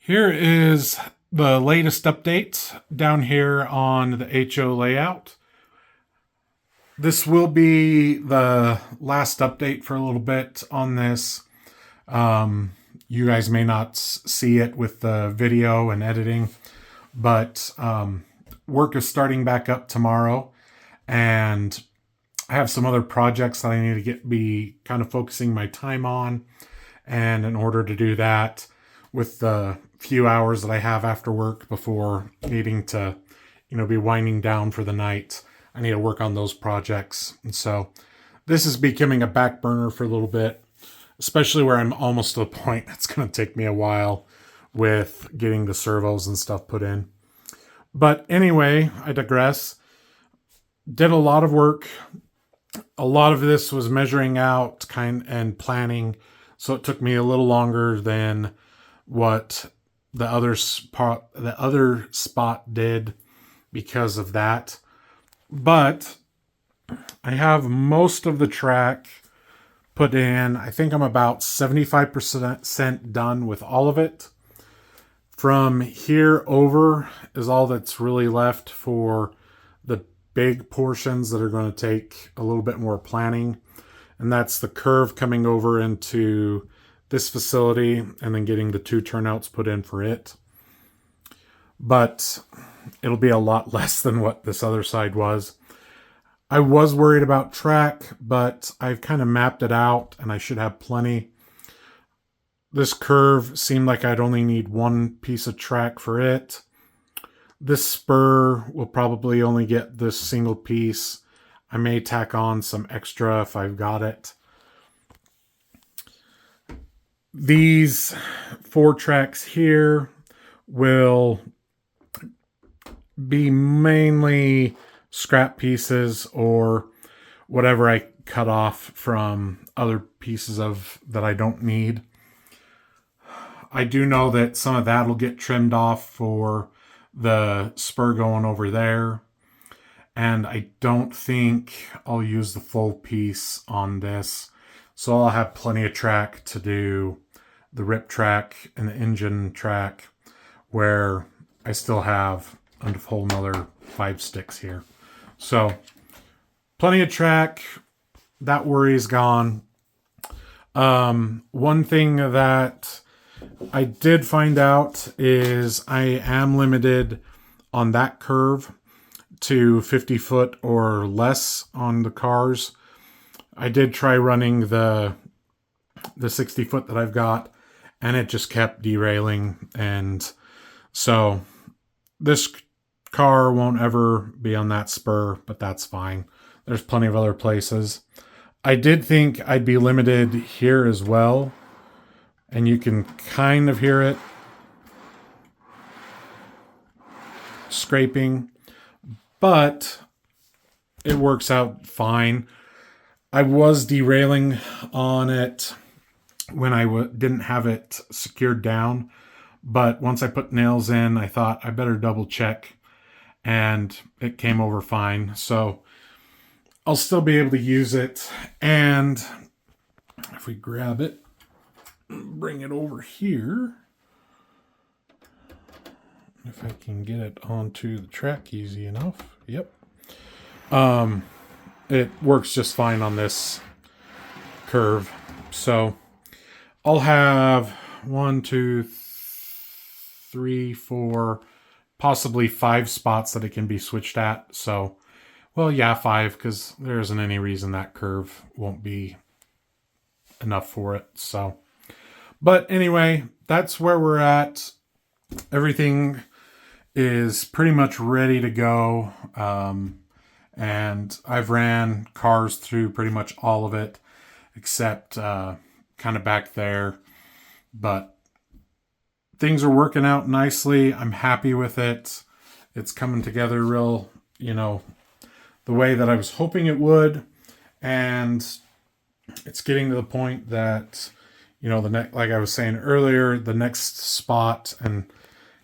Here is the latest update down here on the HO layout. This will be the last update for a little bit on this. You guys may not see it with the video and editing, but work is starting back up tomorrow, and I have some other projects that I need to be kind of focusing my time on. And in order to do that, with the few hours that I have after work before needing to, be winding down for the night, I need to work on those projects. And so this is becoming a back burner for a little bit, especially where I'm almost to the point it's going to take me a while with getting the servos and stuff put in. But anyway, I digress. Did a lot of work. A lot of this was measuring out and planning, so it took me a little longer than what the other spot did because of that. But I have most of the track put in. I think I'm about 75% done with all of it. From here over is all that's really left for the big portions that are going to take a little bit more planning. And that's the curve coming over into this facility and then getting the 2 turnouts put in for it. But it'll be a lot less than what this other side was. I was worried about track, but I've kind of mapped it out and I should have plenty. This curve seemed like I'd only need 1 piece of track for it. This spur will probably only get this single piece. I may tack on some extra if I've got it. These 4 tracks here will be mainly scrap pieces or whatever I cut off from other pieces that I don't need. I do know that some of that will get trimmed off for the spur going over there. And I don't think I'll use the full piece on this. So I'll have plenty of track to do the rip track and the engine track, where I still have a whole another 5 sticks here. So plenty of track. That worry is gone. One thing that I did find out is I am limited on that curve to 50 foot or less on the cars. I did try running the 60 foot that I've got, and it just kept derailing. And so this car won't ever be on that spur, but that's fine. There's plenty of other places. I did think I'd be limited here as well, and you can kind of hear it scraping, but it works out fine. I was derailing on it when I didn't have it secured down, but once I put nails in, I thought I better double check, and it came over fine. So I'll still be able to use it. And if we grab it, bring it over here, if I can get it onto the track easy enough. Yep. It works just fine on this curve. So I'll have 1, 2, 3, 4, possibly 5 spots that it can be switched at. So, well, yeah, 5, because there isn't any reason that curve won't be enough for it. So, but anyway, that's where we're at. Everything is pretty much ready to go. And I've ran cars through pretty much all of it, except kind of back there. But things are working out nicely. I'm happy with it. It's coming together real, the way that I was hoping it would. And it's getting to the point that, like I was saying earlier, the next spot and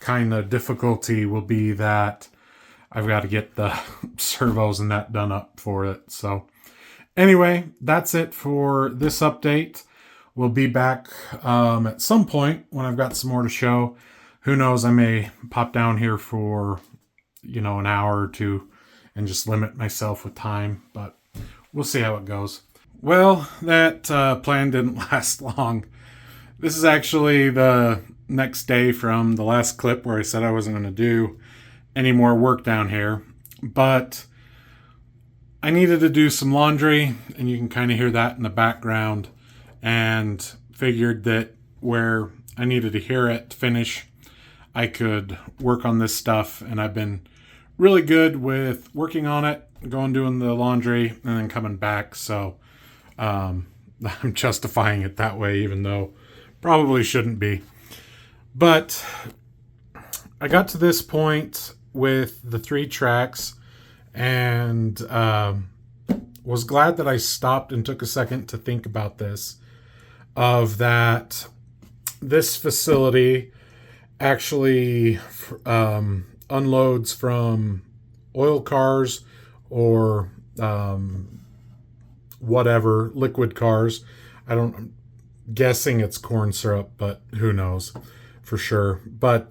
kind of difficulty will be that I've got to get the servos and that done up for it. So anyway, that's it for this update. We'll be back at some point when I've got some more to show, who knows, I may pop down here for, an hour or two and just limit myself with time, but we'll see how it goes. Well, that plan didn't last long. This is actually the next day from the last clip where I said I wasn't going to do any more work down here, but I needed to do some laundry, and you can kind of hear that in the background, and figured that where I needed to hear it to finish, I could work on this stuff, and I've been really good with working on it, going doing the laundry, and then coming back, so I'm justifying it that way, even though probably shouldn't be. But I got to this point with the 3 tracks, and was glad that I stopped and took a second to think about this, of that this facility actually unloads from oil cars or whatever, liquid cars. I'm guessing it's corn syrup, but who knows for sure. But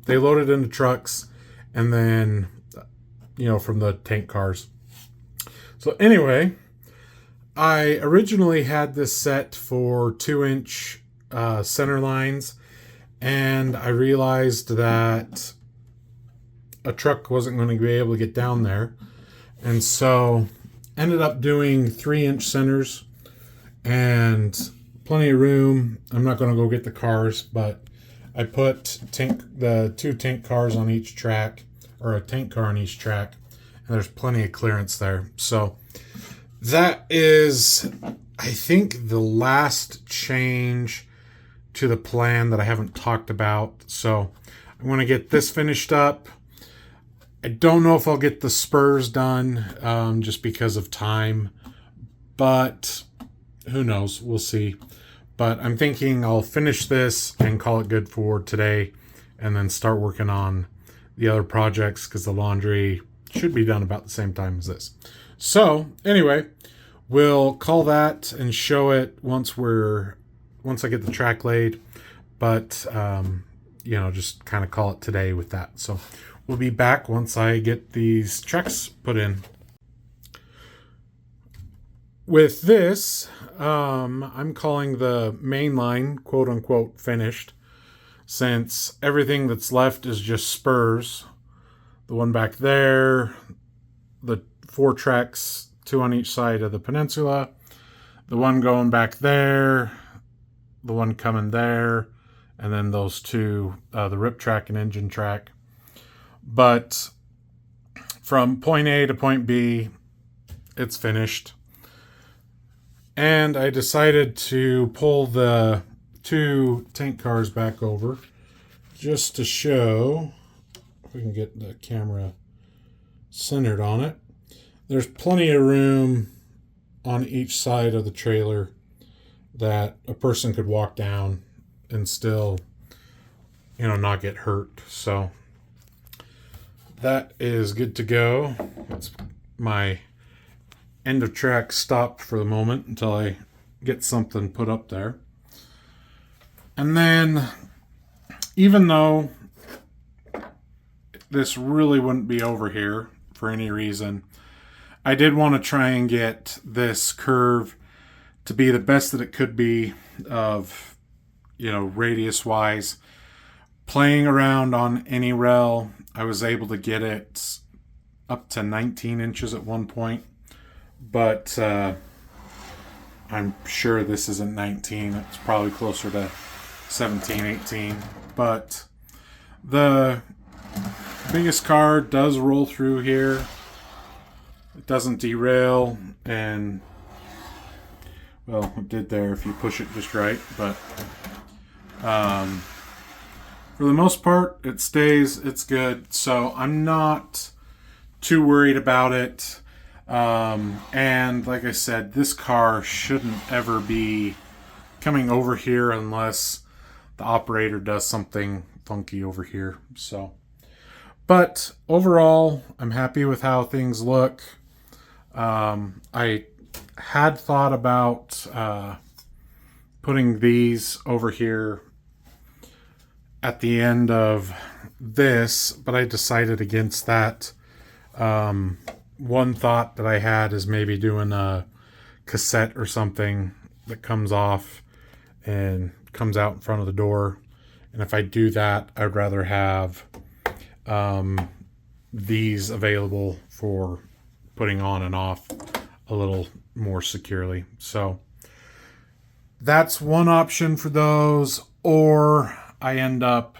they load it into trucks, and then from the tank cars. So anyway, I originally had this set for 2-inch center lines, and I realized that a truck wasn't going to be able to get down there, and so ended up doing 3-inch centers and plenty of room. I'm not going to go get the cars, but I put the 2 tank cars on each track, or a tank car on each track, and there's plenty of clearance there. So that is, I think, the last change to the plan that I haven't talked about. So I'm going to get this finished up. I don't know if I'll get the spurs done just because of time, but who knows? We'll see. But I'm thinking I'll finish this and call it good for today, and then start working on the other projects, because the laundry should be done about the same time as this. So anyway, we'll call that and show it once I get the track laid, but just kind of call it today with that. So we'll be back once I get these tracks put in. With this, I'm calling the Mainline, quote unquote, finished, since everything that's left is just spurs. The one back there, the 4 tracks, 2 on each side of the peninsula, the one going back there, the one coming there, and then those 2, the rip track and engine track. But from point A to point B, it's finished. And I decided to pull the 2 tank cars back over just to show, if we can get the camera centered on it. There's plenty of room on each side of the trailer that a person could walk down and still, not get hurt. So that is good to go. That's my end of track stopped for the moment until I get something put up there. And then, even though this really wouldn't be over here for any reason, I did want to try and get this curve to be the best that it could be of, radius wise. Playing around on any rail, I was able to get it up to 19 inches at one point, but I'm sure this isn't 19. It's probably closer to 17, 18. But the biggest car does roll through here. It doesn't derail, and well, it did there if you push it just right, but for the most part, it stays. It's good, so I'm not too worried about it. And like I said, this car shouldn't ever be coming over here unless the operator does something funky over here. So, but overall, I'm happy with how things look. I had thought about putting these over here at the end of this, but I decided against that. One thought that I had is maybe doing a cassette or something that comes off and comes out in front of the door. And if I do that, I'd rather have these available for putting on and off a little more securely. So that's one option for those, or I end up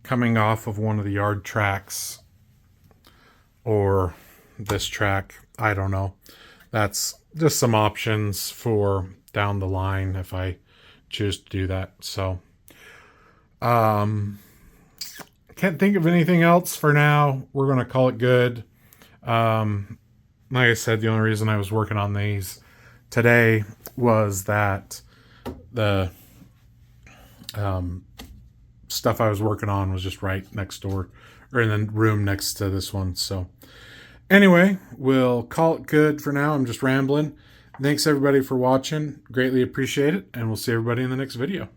coming off of one of the yard tracks or this track. I don't know. That's just some options for down the line if I choose to do that. So can't think of anything else for now. We're going to call it good. Like I said, the only reason I was working on these today was that the stuff I was working on was just right next door, or in the room next to this one. So anyway, we'll call it good for now. I'm just rambling. Thanks everybody for watching. Greatly appreciate it. And we'll see everybody in the next video.